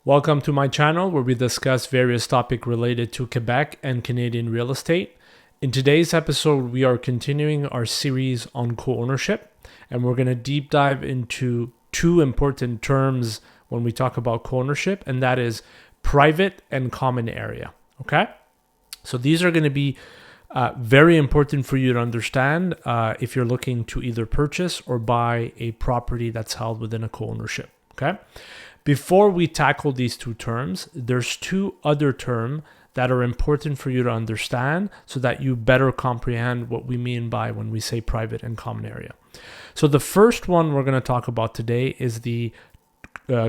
Welcome to my channel where we discuss various topics related to Quebec and Canadian real estate. In today's episode, we are continuing our series on co-ownership, and we're going to deep dive into two important terms when we talk about co-ownership, and that is private and common area. Okay? So these are going to be very important for you to understand if you're looking to either purchase or buy a property that's held within a co-ownership. Okay? Before we tackle these two terms, there's two other terms that are important for you to understand so that you better comprehend what we mean by when we say private and common area. So the first one we're going to talk about today is the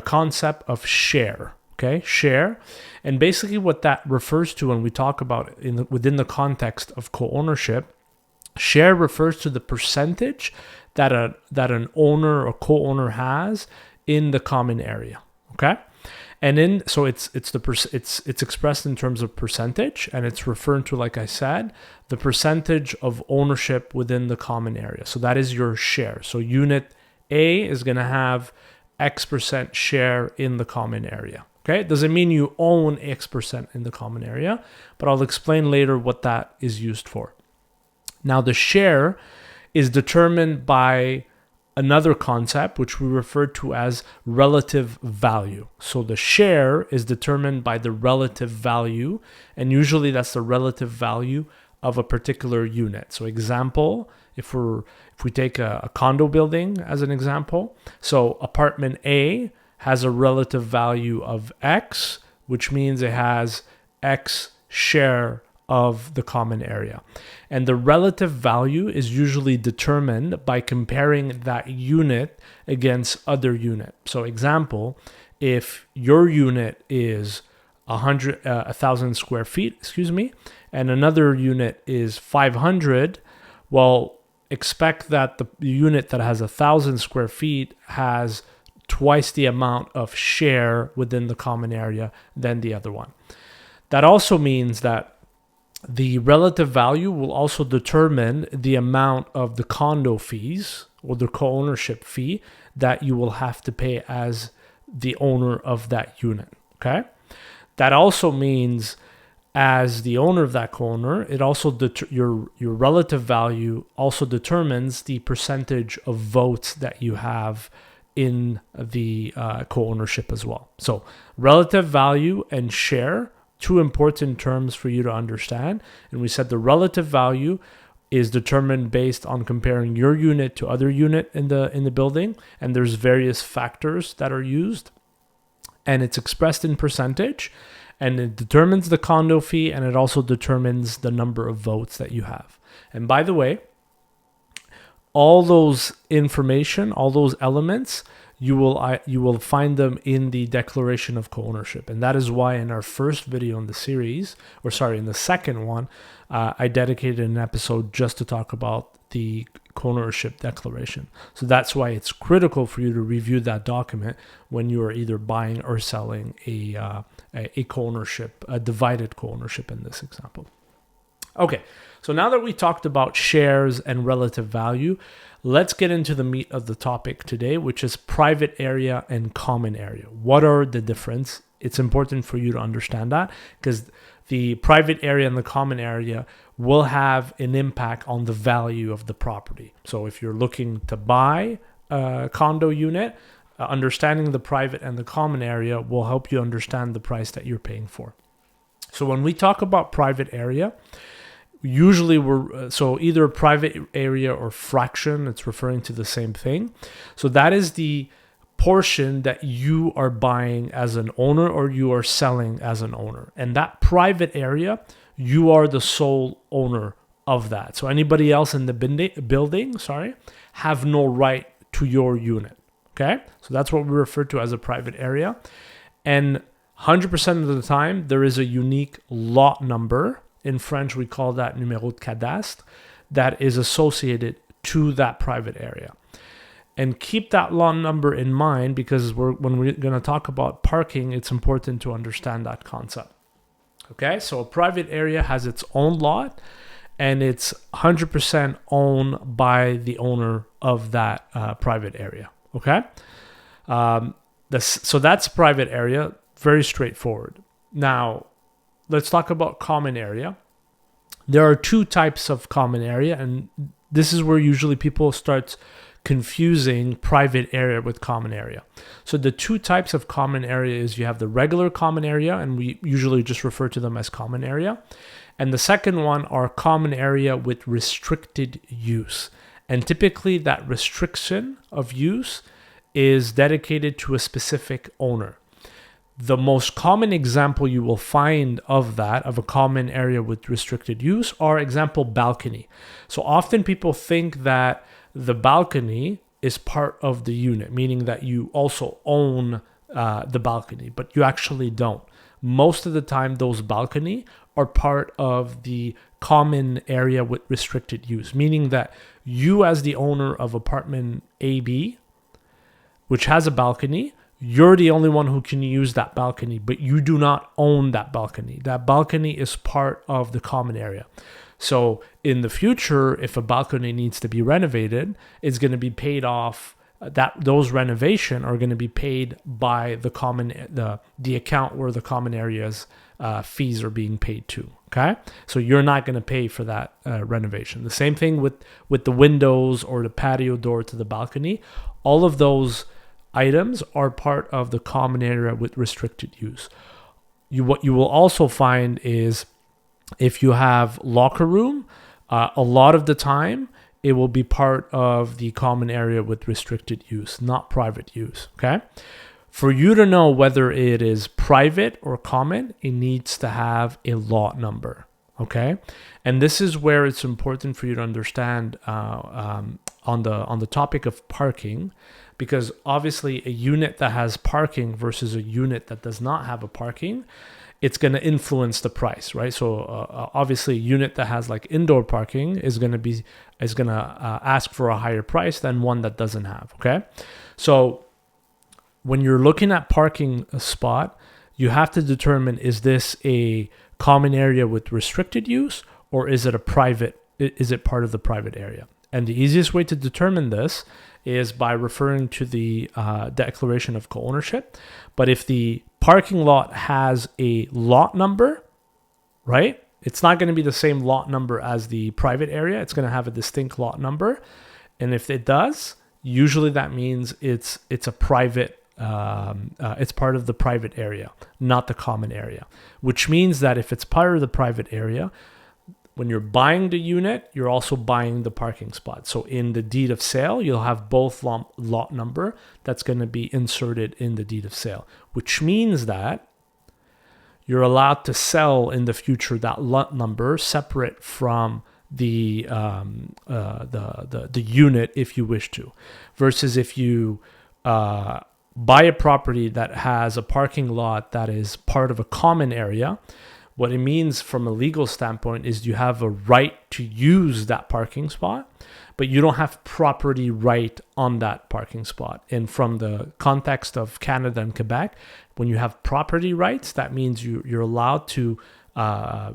concept of share. Okay, share. And basically what that refers to when we talk about within the context of co-ownership, share refers to the percentage that an owner or co-owner has in the common area. Okay, and it's expressed in terms of percentage, and it's referring to, like I said, the percentage of ownership within the common area. So that is your share. So unit A is going to have X% share in the common area. Okay, it doesn't mean you own X% in the common area, but I'll explain later what that is used for. Now, the share is determined by another concept which we refer to as relative value. So the share is determined by the relative value, and usually that's the relative value of a particular unit. So example, if we take a condo building as an example, so apartment A has a relative value of X, which means it has X share of the common area. And the relative value is usually determined by comparing that unit against other unit. So example, if your unit is 1,000 square feet, and another unit is 500, well, expect that the unit that has 1,000 square feet has twice the amount of share within the common area than the other one. That also means that the relative value will also determine the amount of the condo fees or the co-ownership fee that you will have to pay as the owner of that unit. Okay? That also means as the owner of that co-owner, it also your relative value also determines the percentage of votes that you have in the co-ownership as well. So relative value and share, two important terms for you to understand. And we said the relative value is determined based on comparing your unit to other unit in the building, and there's various factors that are used, and it's expressed in percentage, and it determines the condo fee, and it also determines the number of votes that you have. And by the way, all those information, all those elements, you will find them in the declaration of co-ownership. And that is why in our first video in the series, in the second one, I dedicated an episode just to talk about the co-ownership declaration. So that's why it's critical for you to review that document when you are either buying or selling a co-ownership, a divided co-ownership in this example. Okay, so now that we talked about shares and relative value, let's get into the meat of the topic today, which is private area and common area. What are the difference? It's important for you to understand that because the private area and the common area will have an impact on the value of the property. So if you're looking to buy a condo unit, understanding the private and the common area will help you understand the price that you're paying for. So when we talk about private area, usually so either private area or fraction, it's referring to the same thing. So that is the portion that you are buying as an owner or you are selling as an owner. And that private area, you are the sole owner of that. So anybody else in the building, have no right to your unit. Okay? So that's what we refer to as a private area. And 100% of the time, there is a unique lot number. In French, we call that numéro de cadastre, that is associated to that private area. And keep that lot number in mind because when we're going to talk about parking, it's important to understand that concept. Okay, so a private area has its own lot, and it's 100% owned by the owner of that private area. Okay, so that's private area. Very straightforward. Now, let's talk about common area. There are two types of common area, and this is where usually people start confusing private area with common area. So the two types of common area is you have the regular common area, and we usually just refer to them as common area. And the second one are common area with restricted use. And typically that restriction of use is dedicated to a specific owner. The most common example you will find of that, of a common area with restricted use, are example balcony. So often people think that the balcony is part of the unit, meaning that you also own the balcony, but you actually don't. Most of the time, those balcony are part of the common area with restricted use, meaning that you as the owner of apartment AB, which has a balcony, you're the only one who can use that balcony, but you do not own that balcony. That balcony is part of the common area. So in the future, if a balcony needs to be renovated, it's going to be paid off. Those renovation are going to be paid by the account where the common areas fees are being paid to. Okay, so you're not going to pay for that renovation. The same thing with the windows or the patio door to the balcony. All of those items are part of the common area with restricted use. What you will also find is if you have locker room, a lot of the time it will be part of the common area with restricted use, not private use. Okay. For you to know whether it is private or common, it needs to have a lot number. Okay. And this is where it's important for you to understand on the topic of parking, because obviously a unit that has parking versus a unit that does not have a parking, it's going to influence the price, right? So obviously a unit that has like indoor parking is going to ask for a higher price than one that doesn't have. Okay. So when you're looking at parking a spot, you have to determine, is this a common area with restricted use, or is it part of the private area? And the easiest way to determine this is by referring to the declaration of co-ownership. But if the parking lot has a lot number, right? It's not going to be the same lot number as the private area. It's going to have a distinct lot number. And if it does, usually that means it's a private, it's part of the private area, not the common area. Which means that if it's part of the private area, when you're buying the unit, you're also buying the parking spot. So in the deed of sale, you'll have both lot number that's going to be inserted in the deed of sale, which means that you're allowed to sell in the future that lot number separate from the unit if you wish to. Versus if you buy a property that has a parking lot that is part of a common area, what it means from a legal standpoint is you have a right to use that parking spot, but you don't have property right on that parking spot. And from the context of Canada and Quebec, when you have property rights, that means you're allowed to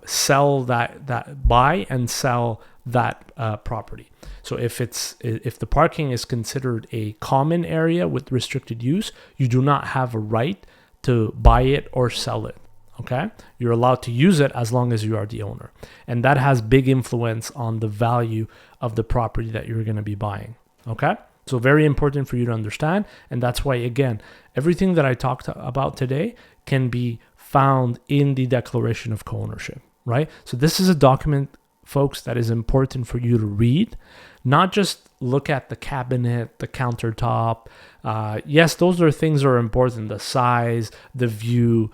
sell buy and sell that property. So if the parking is considered a common area with restricted use, you do not have a right to buy it or sell it. Okay, you're allowed to use it as long as you are the owner. And that has big influence on the value of the property that you're going to be buying. Okay, so very important for you to understand. And that's why, again, everything that I talked about today can be found in the declaration of co-ownership, right? So this is a document, folks, that is important for you to read, not just look at the cabinet, the countertop. Yes, those are things that are important, the size, the view.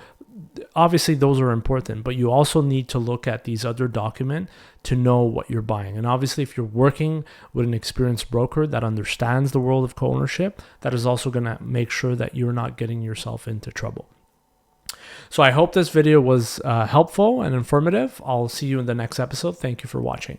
Obviously, those are important, but you also need to look at these other documents to know what you're buying. And obviously, if you're working with an experienced broker that understands the world of co-ownership, that is also going to make sure that you're not getting yourself into trouble. So I hope this video was helpful and informative. I'll see you in the next episode. Thank you for watching.